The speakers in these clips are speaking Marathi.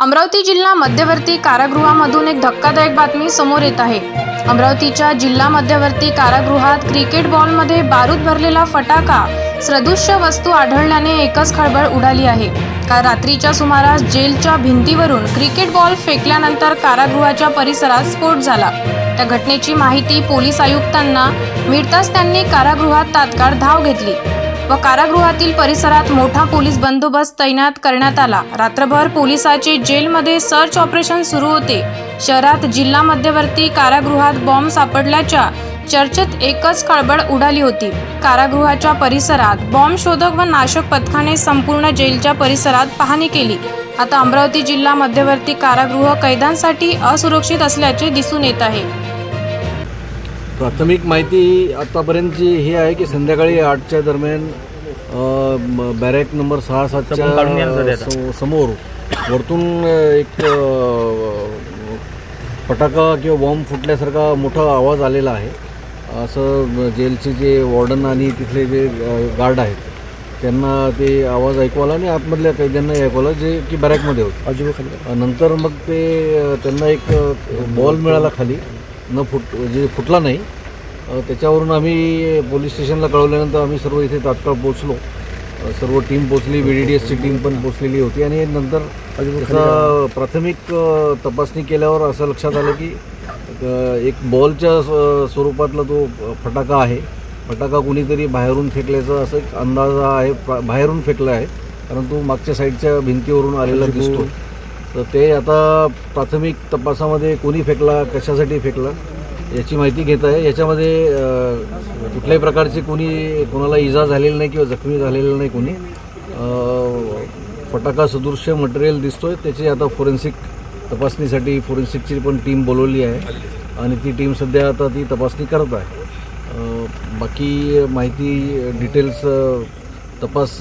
अमरावती जिल्हा मध्यवर्ती कारागृहामधून एक धक्कादायक बातमी समोर येत आहे। अमरावतीच्या जिल्हा मध्यवर्ती कारागृहात क्रिकेट बॉलमध्ये बारूद भरलेला फटाका सदृश्य वस्तू आढळल्याने एकच खळबळ उडाली आहे। काल रात्रीच्या सुमारास जेलच्या भिंतीवरून क्रिकेट बॉल फेकल्यानंतर कारागृहाच्या परिसरात स्फोट झाला। त्या घटनेची माहिती पोलीस आयुक्तांना मिळताच त्यांनी कारागृहात तात्काळ धाव घेतली व कारागृहातील परिसरात मोठा पोलीस बंदोबस्त तैनात करण्यात आला। रात्रभर पोलिसांचे जेलमध्ये सर्च ऑपरेशन सुरू होते। शहरात जिल्हा मध्यवर्ती कारागृहात बॉम्ब सापडल्याच्या चर्चेत एकच खळबळ उडाली होती। कारागृहाच्या परिसरात बॉम्ब शोधक व नाशक पथकाने संपूर्ण जेलच्या परिसरात पाहणी केली। आता अमरावती जिल्हा मध्यवर्ती कारागृह कैद्यांसाठी असुरक्षित असल्याचे दिसून येत आहे। प्राथमिक माहिती आतापर्यंतची हे आहे की संध्याकाळी 8च्या दरम्यान बॅरेक नंबर 6-7च्या समोर वरतून एक फटाका किंवा बॉम्ब फुटल्यासारखा मोठा आवाज आलेला आहे असं जेलचे जे वॉर्डन आणि तिथले जे गार्ड आहेत त्यांना ते आवाज ऐकू आला आणि आतमधल्या कैद्यांनाही ऐकू आला जे की बॅरेकमध्ये होते। नंतर मग ते त्यांना एक बॉल मिळाला खाली जे फुटला नाही। त्याच्यावरून आम्ही पोलीस स्टेशनला कळवल्यानंतर आम्ही सर्व इथे तात्काळ पोहोचलो। सर्व टीम पोहोचली, BDDSची टीम पण पोहोचलेली होती आणि नंतर त्याचा प्राथमिक तपासणी केल्यावर असं लक्षात आलं की एक बॉलच्या स्वरूपातला तो फटाका आहे। फटाका कुणीतरी बाहेरून फेकल्याचा असं एक अंदाज आहे, बाहेरून फेकला आहे कारण तो मागच्या साईडच्या भिंतीवरून आलेला दिसतो। तर ते आता प्राथमिक तपासामध्ये कोणी फेकला, कशासाठी फेकला याची माहिती घेत आहे। याच्यामध्ये कुठल्याही प्रकारचे कोणाला इजा झालेली नाही किंवा जखमी झालेलं नाही कोणी। फटाका सदृश्य मटेरियल दिसतोय, त्याची आता फोरेन्सिक तपासणीसाठी फोरेन्सिकची पण टीम बोलवली आहे आणि ती टीम सध्या आता ती तपासणी करत आहे। बाकी माहिती डिटेल्स तपास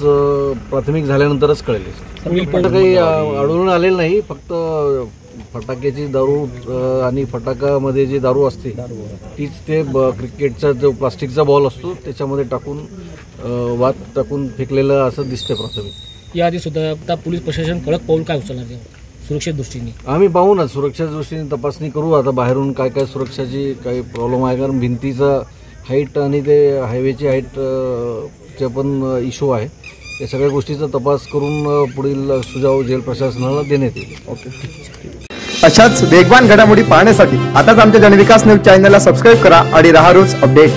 प्राथमिक झाल्यानंतरच कळेल। पण काही आढळून आलेलं नाही, फक्त फटाक्याची दारू आणि फटाक्यामध्ये जी दारू असते तीच ते क्रिकेटचा जो प्लास्टिकचा बॉल असतो त्याच्यामध्ये टाकून वात टाकून फेकलेलं असं दिसतंय प्राथमिक। याआधी सुद्धा आता पोलीस प्रशासन कडक पाऊल काय उचलणार सुरक्षेच्या दृष्टीने? आम्ही पाहू ना, सुरक्षेच्या दृष्टीने तपासणी करू आता बाहेरून काय काय सुरक्षाची काही प्रॉब्लेम आहे कारण भिंतीचा हाईट आणि ते हायवेची हाईटचा पण इश्यू आहे। या सगळ्या गोष्टीचा तपास करून पुढील सुझाव जेल प्रशासनाला देण्यात येईल। ओके, अशाच वेगवान घडामोडी पाहण्यासाठी आताच आमच्या जनविकास न्यूज चॅनलला सबस्क्राईब करा आणि रहा रोज अपडेट।